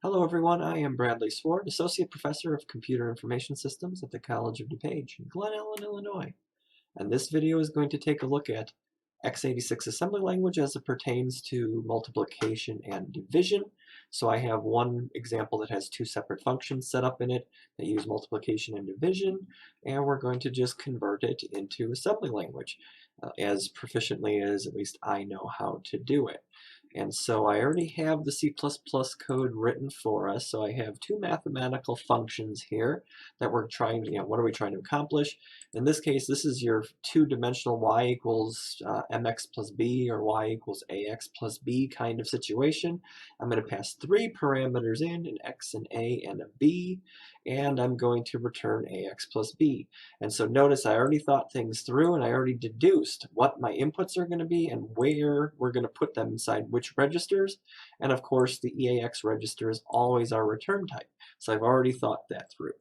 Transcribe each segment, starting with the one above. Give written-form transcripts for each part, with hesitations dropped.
Hello everyone, I am Bradley Sward, Associate Professor of Computer Information Systems at the College of DuPage in Glen Ellen, Illinois. And this video is going to take a look at x86 assembly language as it pertains to multiplication and division. So I have one example that has two separate functions set up in it that use multiplication and division, and we're going to just convert it into assembly language as proficiently as at least I know how to do it. And so I already have the C++ code written for us. So I have two mathematical functions here that we're trying to, what are we trying to accomplish? In this case, this is your two-dimensional y equals mx plus b or y equals ax plus b kind of situation. I'm going to pass three parameters in, an x, an a, and a b, and I'm going to return ax plus b. And so notice I already thought things through and I already deduced what my inputs are going to be and where we're going to put them inside which registers. And of course, the EAX register is always our return type. So I've already thought that through.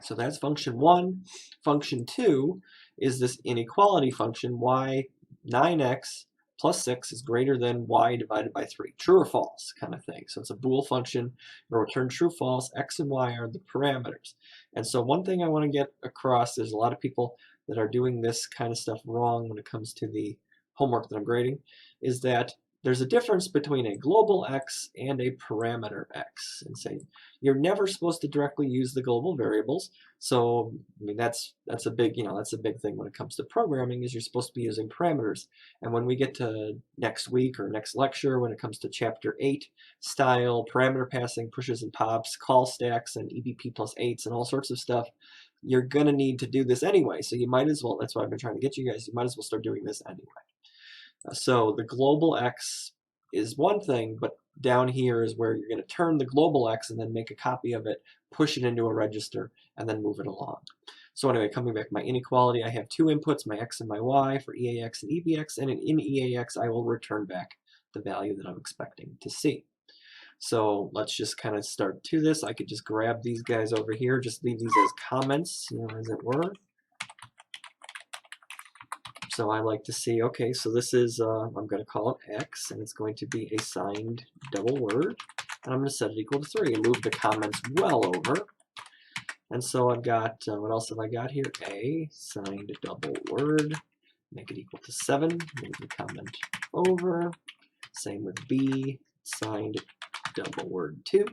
So that's function 1. Function 2 is this inequality function, y 9x plus 6 is greater than y divided by 3. True or false kind of thing. So it's a bool function. It'll return true, false. X and y are the parameters. And so one thing I want to get across, there's a lot of people that are doing this kind of stuff wrong when it comes to the homework that I'm grading, is that there's a difference between a global x and a parameter x. And say you're never supposed to directly use the global variables. So I mean that's a big thing when it comes to programming, is you're supposed to be using parameters. And when we get to next week or next lecture, when it comes to chapter 8 style, parameter passing, pushes and pops, call stacks, and EBP plus 8s and all sorts of stuff, you're gonna need to do this anyway. So you might as well, that's why I've been trying to get you guys, you might as well start doing this anyway. So the global x is one thing, but down here is where you're going to turn the global x and then make a copy of it, push it into a register, and then move it along. So anyway, coming back to my inequality, I have two inputs, my x and my y for EAX and EBX, and in EAX I will return back the value that I'm expecting to see. So let's just kind of start to this. I could just grab these guys over here, just leave these as comments, as it were. So I like to see, okay, so this is, I'm going to call it x, and it's going to be a signed double word, and I'm going to set it equal to 3 and move the comments well over. And so I've got, what else have I got here? A, signed double word, make it equal to 7, move the comment over. Same with B, signed double word 2,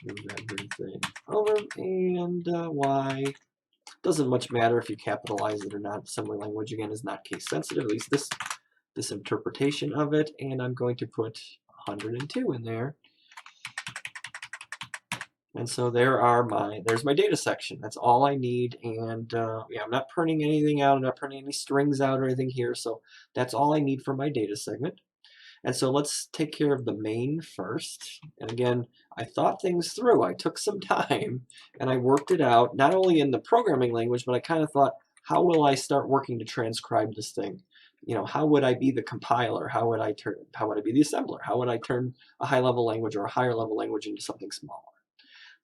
move everything over, and Y. Doesn't much matter if you capitalize it or not. Assembly language, again, is not case sensitive, at least this interpretation of it. And I'm going to put 102 in there. And so there's my data section. That's all I need. And yeah, I'm not printing anything out. I'm not printing any strings out or anything here. So that's all I need for my data segment. And so let's take care of the main first. And again, I thought things through. I took some time and I worked it out, not only in the programming language, but I kind of thought, how will I start working to transcribe this thing? How would I be the compiler? How would I be the assembler? How would I turn a high-level language or a higher-level language into something smaller?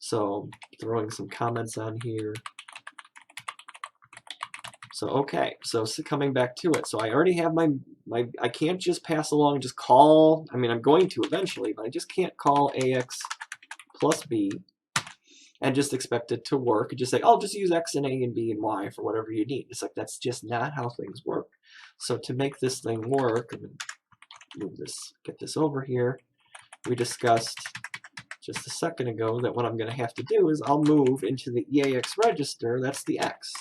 So throwing some comments on here. So okay, so coming back to it. So I already have I can't just pass along, just call, I mean, I'm going to eventually, but I just can't call AX plus B and just expect it to work. Just say, oh, just use X and A and B and Y for whatever you need. It's like, that's just not how things work. So to make this thing work, I'm going to move this, get this over here. We discussed just a second ago that what I'm going to have to do is I'll move into the EAX register, that's the X.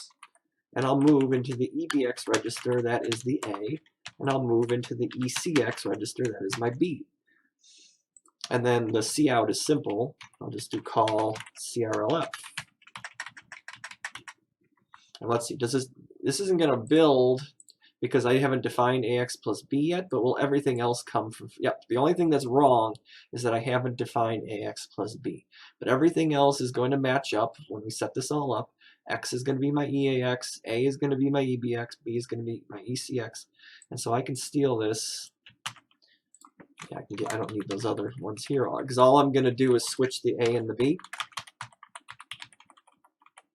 And I'll move into the EBX register, that is the A, and I'll move into the ECX register, that is my B. And then the cout is simple. I'll just do call CRLF. And let's see, this isn't going to build because I haven't defined AX plus B yet, but will everything else come from, yep, the only thing that's wrong is that I haven't defined AX plus B. But everything else is going to match up when we set this all up. X is going to be my EAX, A is going to be my EBX, B is going to be my ECX. And so I can steal this. Yeah, I don't need those other ones here, because all I'm going to do is switch the A and the B.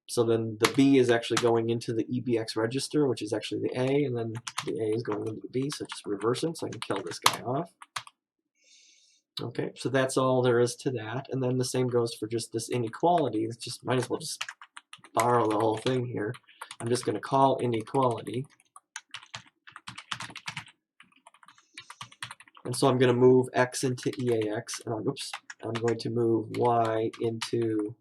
So then the B is actually going into the EBX register, which is actually the A, and then the A is going into the B, so just reverse them so I can kill this guy off. Okay, so that's all there is to that. And then the same goes for just this inequality. It's just, might as well just borrow the whole thing here. I'm just going to call inequality. And so I'm going to move x into EAX, and I'm going to move y into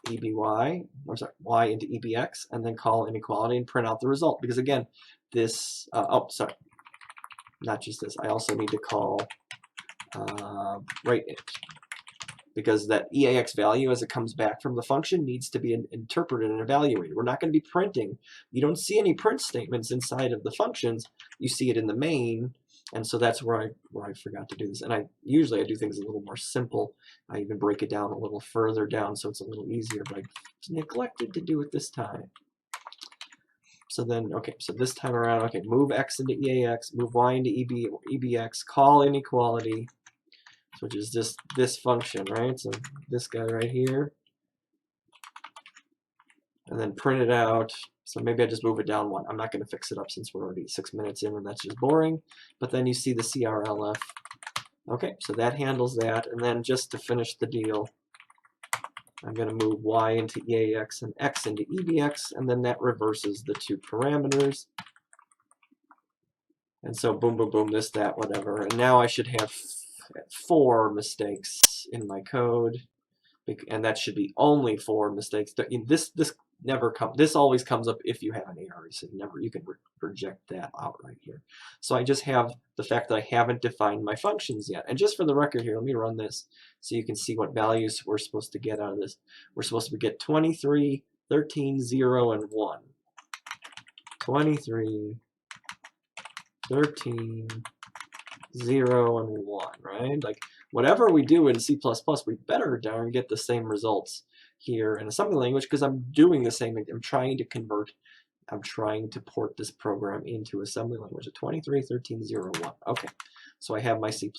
EBY, or sorry, y into EBX, and then call inequality and print out the result. Because again, this, not just this, I also need to call right int, because that EAX value as it comes back from the function needs to be interpreted and evaluated. We're not going to be printing. You don't see any print statements inside of the functions. You see it in the main, and so that's where I forgot to do this. And I usually do things a little more simple. I even break it down a little further down so it's a little easier, but I neglected to do it this time. So then, okay, so this time around, okay, move x into EAX, move y into EBX, call inequality, which is this function, right? So this guy right here, and then print it out. So maybe I just move it down one. I'm not going to fix it up since we're already 6 minutes in, and that's just boring. But then you see the CRLF. Okay, so that handles that. And then just to finish the deal, I'm going to move y into EAX and x into EBX, and then that reverses the two parameters. And so boom, boom, boom, this, that, whatever. And now I should have 4 mistakes in my code, and that should be only 4 mistakes. This always comes up if you have an error, so you can reject that out right here. So I just have the fact that I haven't defined my functions yet. And just for the record here, let me run this so you can see what values we're supposed to get out of this. We're supposed to get 23, 13, 0, and 1. 23, 13, 0, and 1, right? Like whatever we do in C++, we better darn get the same results here in assembly language, because I'm doing the same. I'm trying to port this program into assembly language. 23, 13, 0, 1. Okay, so I have my C++,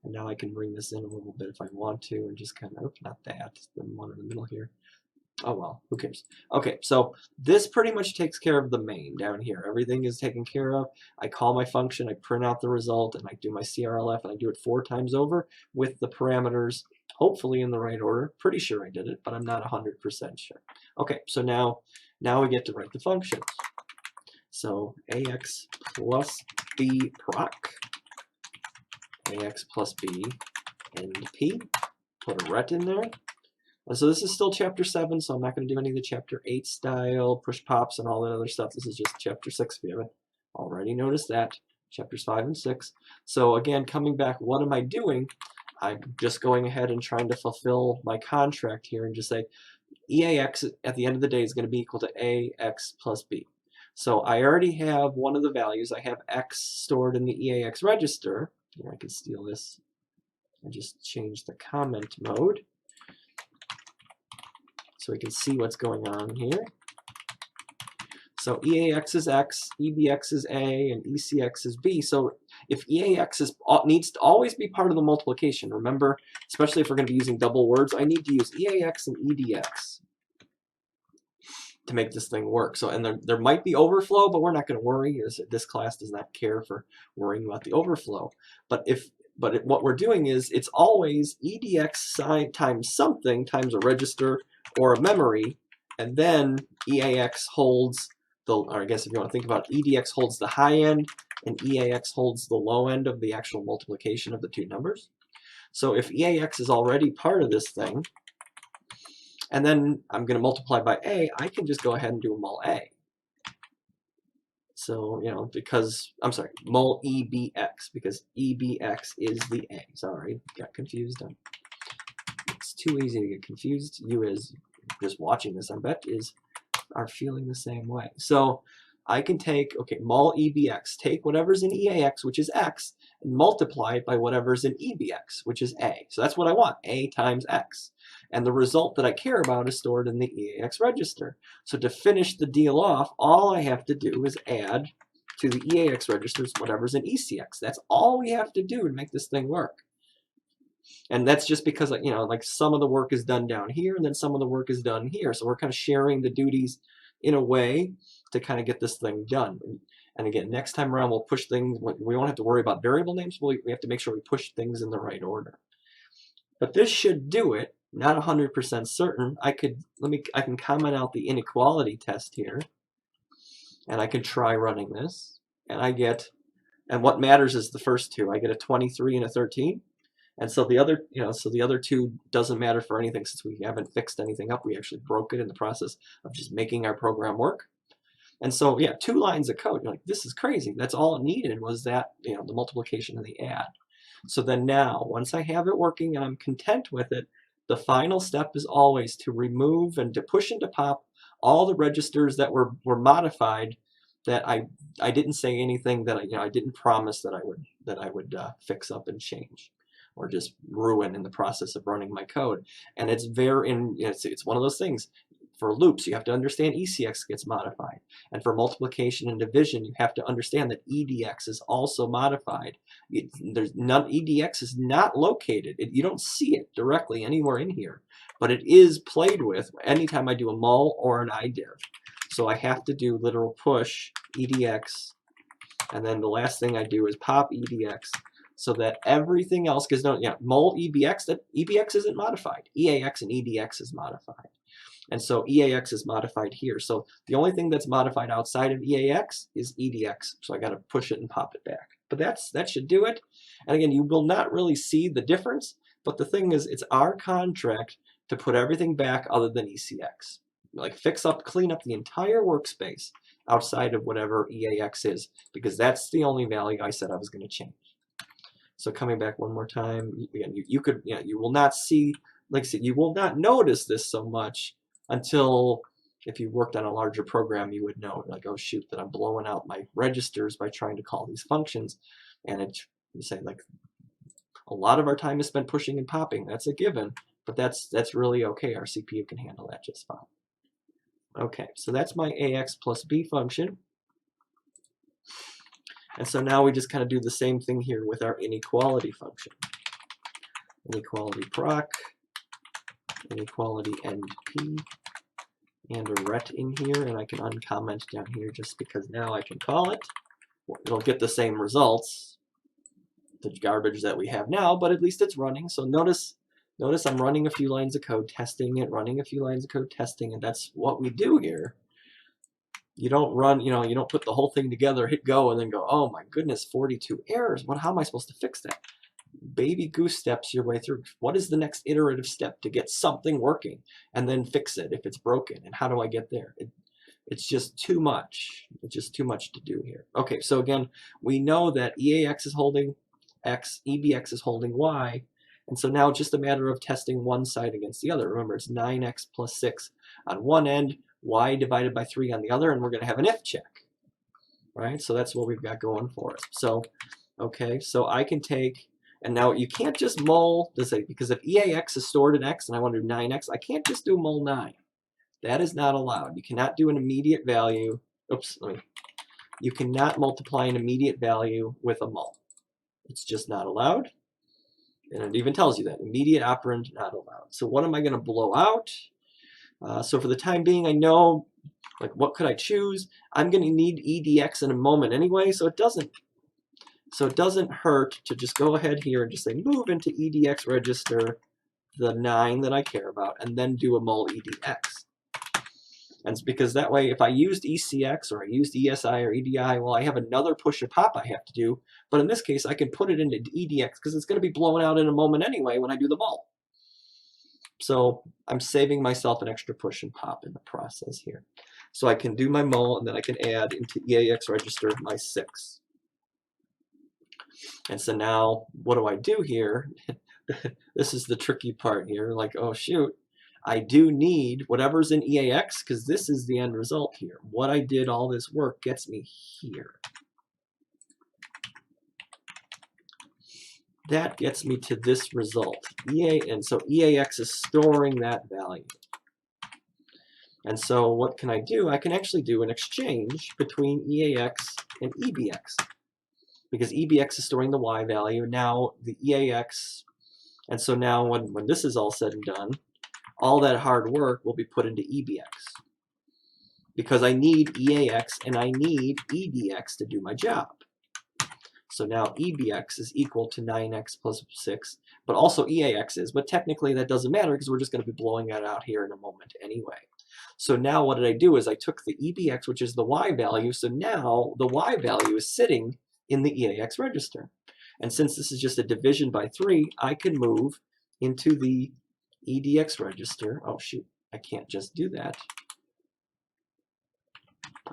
and now I can bring this in a little bit if I want to, and just kind of, not that, the one in the middle here. Oh well, who cares? Okay, so this pretty much takes care of the main down here. Everything is taken care of. I call my function, I print out the result, and I do my CRLF, and I do it 4 times over with the parameters, hopefully in the right order. Pretty sure I did it, but I'm not 100% sure. Okay, so now we get to write the functions. So ax plus b proc, ax plus b and p, put a ret in there. So this is still chapter 7, so I'm not going to do any of the chapter 8 style, push pops, and all that other stuff. This is just chapter 6 if you haven't already noticed that. Chapters 5 and 6. So again, coming back, what am I doing? I'm just going ahead and trying to fulfill my contract here and just say EAX at the end of the day is going to be equal to AX plus B. So I already have one of the values. I have X stored in the EAX register. Here, I can steal this and just change the comment mode so we can see what's going on here. So EAX is X, EBX is A, and ECX is B. So if EAX needs to always be part of the multiplication, remember, especially if we're going to be using double words, I need to use EAX and EDX to make this thing work. So, and there might be overflow, but we're not going to worry. This class does not care for worrying about the overflow. But what we're doing is it's always EDX times something times a register or a memory, and then EAX holds or I guess if you want to think about it, EDX holds the high end and EAX holds the low end of the actual multiplication of the two numbers. So if EAX is already part of this thing, and then I'm going to multiply by A, I can just go ahead and do mul A. So, you know, because, I'm sorry, mul EBX, because EBX is the A. Sorry, got confused. It's too easy to get confused. You as just watching this, I bet, are feeling the same way. So I can take, okay, mul EBX, take whatever's in EAX, which is X, and multiply it by whatever's in EBX, which is A. So that's what I want, A times X. And the result that I care about is stored in the EAX register. So to finish the deal off, all I have to do is add to the EAX registers whatever's in ECX. That's all we have to do to make this thing work. And that's just because, you know, like some of the work is done down here and then some of the work is done here. So we're kind of sharing the duties in a way to kind of get this thing done. And again, next time around, we'll push things. We won't have to worry about variable names. We have to make sure we push things in the right order. But this should do it. Not 100% certain. I can comment out the inequality test here, and I can try running this, and I get, and what matters is the first two. I get a 23 and a 13. And so the other, so the other two doesn't matter for anything since we haven't fixed anything up. We actually broke it in the process of just making our program work. And so, yeah, 2 lines of code. You're like, this is crazy. That's all it needed was that, the multiplication and the add. So then now, once I have it working and I'm content with it, the final step is always to remove and to push and to pop all the registers that were modified that I didn't say anything that I didn't promise that I would fix up and change, or just ruin in the process of running my code. And it's it's one of those things. For loops, you have to understand ECX gets modified. And for multiplication and division, you have to understand that EDX is also modified. EDX is not located. You don't see it directly anywhere in here, but it is played with anytime I do a mul or an idiv. So I have to do literal push EDX, and then the last thing I do is pop EDX, so that everything else, because mul EBX, that EBX isn't modified. EAX and EDX is modified. And so EAX is modified here. So the only thing that's modified outside of EAX is EDX. So I got to push it and pop it back. But that should do it. And again, you will not really see the difference. But the thing is, it's our contract to put everything back other than ECX. Like clean up the entire workspace outside of whatever EAX is, because that's the only value I said I was going to change. So coming back one more time, again, you will not see, like I said, you will not notice this so much until if you worked on a larger program, you would know, like, oh shoot, that I'm blowing out my registers by trying to call these functions. And you say, like, a lot of our time is spent pushing and popping. That's a given, but that's really okay. Our CPU can handle that just fine. Okay, so that's my AX plus B function. And so now we just kind of do the same thing here with our inequality function. Inequality proc, inequality NP, and a ret in here, and I can uncomment down here just because now I can call it. It'll get the same results, the garbage that we have now, but at least it's running. So notice I'm running a few lines of code, testing it, running a few lines of code, testing it. That's what we do here. You don't run, you don't put the whole thing together, hit go, and then go, oh my goodness, 42 errors. How am I supposed to fix that? Baby goose steps your way through. What is the next iterative step to get something working, and then fix it if it's broken? And how do I get there? It's just too much. It's just too much to do here. Okay, so again, we know that EAX is holding X, EBX is holding Y, and so now it's just a matter of testing one side against the other. Remember, it's 9x plus 6 on one end, Y divided by 3 on the other, and we're going to have an if check, right? So that's what we've got going for us. So, okay, so I can take, and now you can't just mul, because if EAX is stored in X and I want to do 9X, I can't just do mul 9. That is not allowed. You cannot do an immediate value. Oops, you cannot multiply an immediate value with a mul. It's just not allowed. And it even tells you that. Immediate operand not allowed. So what am I going to blow out? So for the time being, I know, like, what could I choose? I'm going to need EDX in a moment anyway, so it doesn't hurt to just go ahead here and just say move into EDX register the 9 that I care about, and then do a mul EDX. And it's because that way, if I used ECX or I used ESI or EDI, well, I have another push and pop I have to do. But in this case, I can put it into EDX because it's going to be blown out in a moment anyway when I do the mul. So I'm saving myself an extra push and pop in the process here. So I can do my mul, and then I can add into EAX register my 6. And so now, what do I do here? This is the tricky part here. Like, oh shoot, I do need whatever's in EAX, because this is the end result here. What I did all this work gets me here. That gets me to this result. And so EAX is storing that value. And so what can I do? I can actually do an exchange between EAX and EBX. Because EBX is storing the Y value, now the EAX, and so now when this is all said and done, all that hard work will be put into EBX. because I need EAX and I need EDX to do my job. So now EBX is equal to 9x plus 6, but also EAX is, but technically that doesn't matter because we're just going to be blowing that out here in a moment anyway. So now what did I do is I took the EBX, which is the Y value, so now the Y value is sitting in the EAX register. And since this is just a division by 3, I can move into the EDX register. Oh shoot, I can't just do that.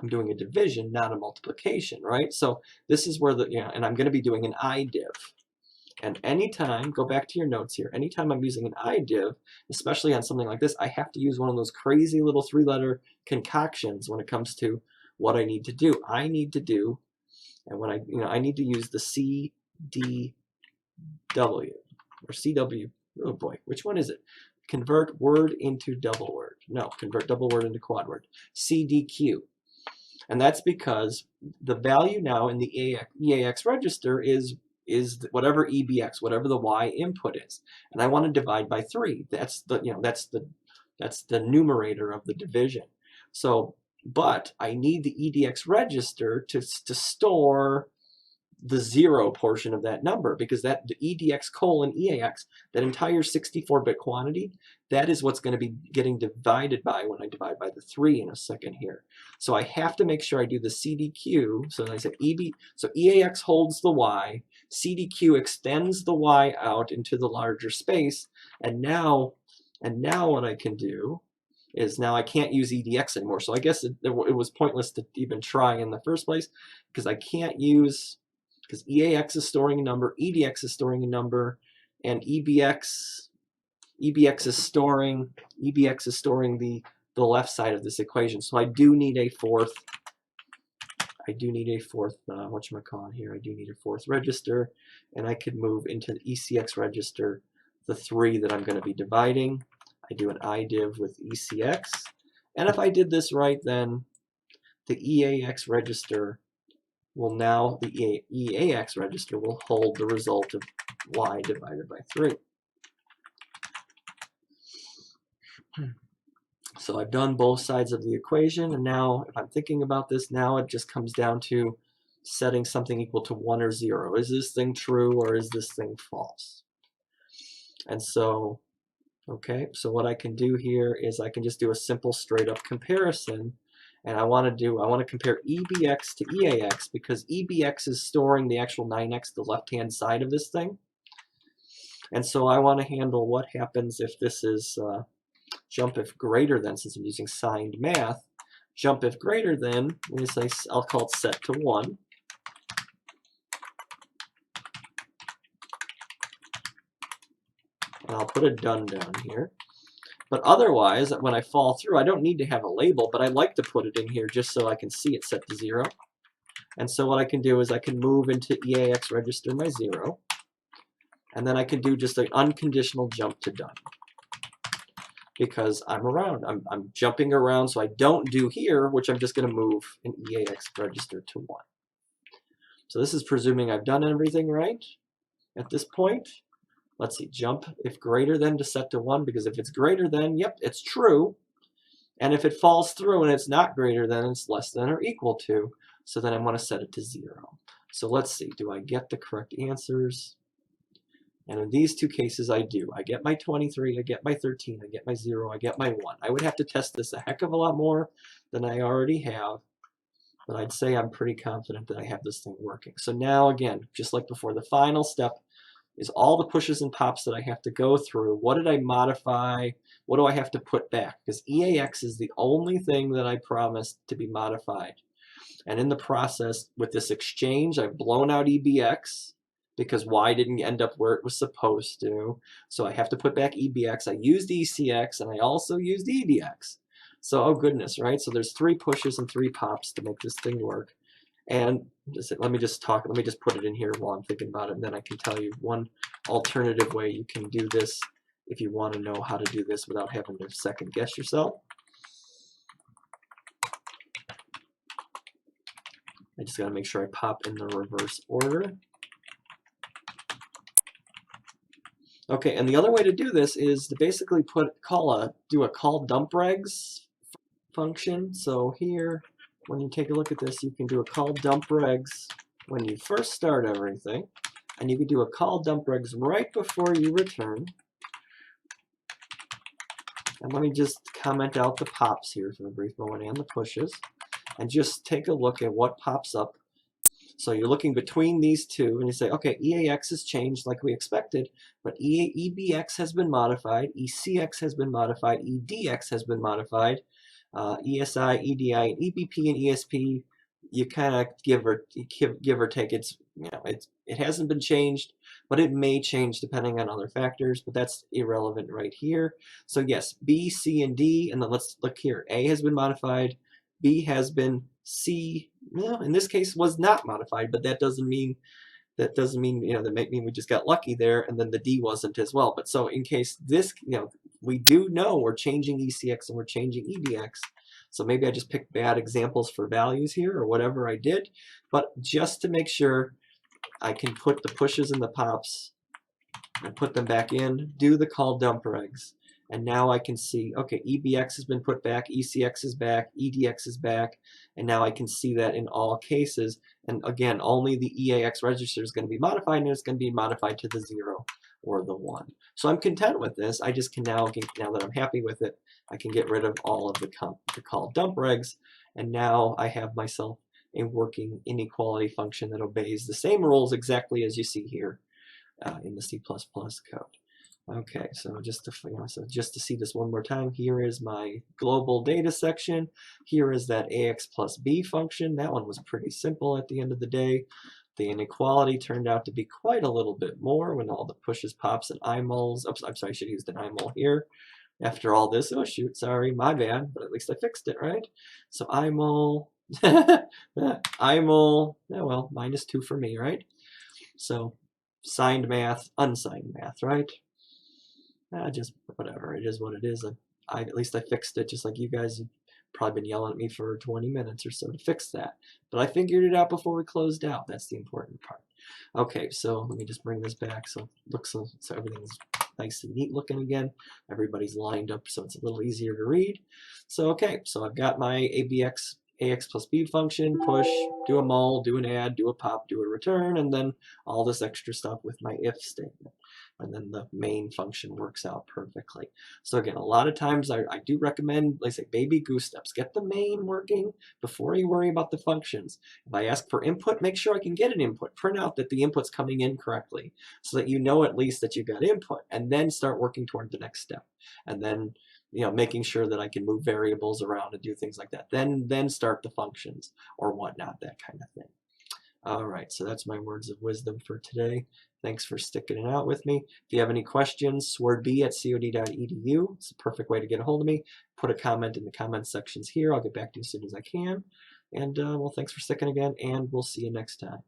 I'm doing a division, not a multiplication, right? So this is where and I'm going to be doing an IDiv. And anytime, go back to your notes here, anytime I'm using an IDiv, especially on something like this, I have to use one of those crazy little 3-letter concoctions when it comes to what I need to do. I need to do, and when I need to use the CDW, or CW, oh boy, which one is it? Convert word into double word. No, convert double word into quad word. CDQ. And that's because the value now in the EAX register is whatever EBX, whatever the Y input is, and I want to divide by 3. That's the numerator of the division. So, but I need the EDX register to store the 0 portion of that number, because that the EDX colon EAX, that entire 64-bit quantity, that is what's going to be getting divided by when I divide by the 3 in a second here. So I have to make sure I do the CDQ. So I said so EAX holds the Y, CDQ extends the Y out into the larger space, and now what I can do is now I can't use EDX anymore. So I guess it was pointless to even try in the first place, because I can't use, because EAX is storing a number, EDX is storing a number, and EBX is storing the left side of this equation. So I do need a fourth. Whatchamacallit here? I do need a fourth register, and I could move into the ECX register the 3 that I'm going to be dividing. I do an IDiv with ECX, and if I did this right, then the EAX register will now, the EAX register will hold the result of Y divided by 3. So I've done both sides of the equation, and now if I'm thinking about this, now it just comes down to setting something equal to 1 or 0. Is this thing true or is this thing false? And so, okay, so what I can do here is I can just do a simple straight up comparison. And I want to compare EBX to EAX, because EBX is storing the actual 9x, the left-hand side of this thing. And so I want to handle what happens if this is jump if greater than, since I'm using signed math. Jump if greater than, I'll call it set to 1. And I'll put a done down here. But otherwise, when I fall through, I don't need to have a label, but I like to put it in here just so I can see it set to 0. And so what I can do is I can move into EAX register my 0, and then I can do just an unconditional jump to done. Because I'm around, I'm jumping around, so I don't do here, which I'm just going to move an EAX register to 1. So this is presuming I've done everything right at this point. Let's see, jump if greater than to set to 1, because if it's greater than, yep, it's true. And if it falls through and it's not greater than, it's less than or equal to. So then I want to set it to 0. So let's see, do I get the correct answers? And in these two cases, I do. I get my 23, I get my 13, I get my 0, I get my 1. I would have to test this a heck of a lot more than I already have, but I'd say I'm pretty confident that I have this thing working. So now again, just like before, the final step is all the pushes and pops that I have to go through. What did I modify? What do I have to put back? Because EAX is the only thing that I promised to be modified. And in the process, with this exchange, I've blown out EBX because Y didn't end up where it was supposed to. So I have to put back EBX. I used ECX, and I also used EDX. So, oh goodness, right? So there's 3 pushes and 3 pops to make this thing work. And let me just put it in here while I'm thinking about it, and then I can tell you one alternative way you can do this if you want to know how to do this without having to second guess yourself. I just got to make sure I pop in the reverse order. Okay, and the other way to do this is to basically do a call dump regs function. So here, when you take a look at this, you can do a call dump regs when you first start everything, and you can do a call dump regs right before you return. And let me just comment out the pops here for a brief moment and the pushes, and just take a look at what pops up. So you're looking between these two, and you say, okay, EAX has changed like we expected, but EBX has been modified, ECX has been modified, EDX has been modified, ESI, EDI, and EBP and ESP, you kind of give or take. It's, you know, it hasn't been changed, but it may change depending on other factors, but that's irrelevant right here. So yes, B, C, and D, and then let's look here. A has been modified, B has been, C, well, in this case was not modified, but that doesn't mean, you know, that might mean we just got lucky there, and then the D wasn't as well. But so in case this, you know, we do know we're changing ECX and we're changing EDX, so maybe I just picked bad examples for values here or whatever I did, but just to make sure I can put the pushes and the pops and put them back in, do the call dump regs. And now I can see, okay, EBX has been put back, ECX is back, EDX is back, and now I can see that in all cases. And again, only the EAX register is going to be modified, and it's going to be modified to the 0 or the 1. So I'm content with this. I just can now that I'm happy with it, I can get rid of all of the call dump regs, and now I have myself a working inequality function that obeys the same rules exactly as you see here in the C++ code. Okay, so just to see this one more time, here is my global data section. Here is that AX plus B function. That one was pretty simple at the end of the day. The inequality turned out to be quite a little bit more when all the pushes, pops, and IMOLs. Oops, I'm sorry, I should have used an IMOL here. After all this, oh shoot, sorry, my bad, but at least I fixed it, right? So IMOL, IMOL, oh well, -2 for me, right? So signed math, unsigned math, right? Just whatever, it is what it is. At least I fixed it, just like you guys have probably been yelling at me for 20 minutes or so to fix that. But I figured it out before we closed out. That's the important part. Okay, so let me just bring this back so it looks so everything's nice and neat looking again. Everybody's lined up so it's a little easier to read. So okay, so I've got my AX plus B function, push, do a mul, do an add, do a pop, do a return, and then all this extra stuff with my if statement. And then the main function works out perfectly. So again, a lot of times I do recommend, like I say, baby goose steps. Get the main working before you worry about the functions. If I ask for input, make sure I can get an input. Print out that the input's coming in correctly so that you know at least that you got input, and then start working toward the next step. And then, you know, making sure that I can move variables around and do things like that. Then start the functions or whatnot, that kind of thing. All right, so that's my words of wisdom for today. Thanks for sticking it out with me. If you have any questions, swardb@cod.edu. It's a perfect way to get a hold of me. Put a comment in the comments sections here. I'll get back to you as soon as I can. And well, thanks for sticking again, and we'll see you next time.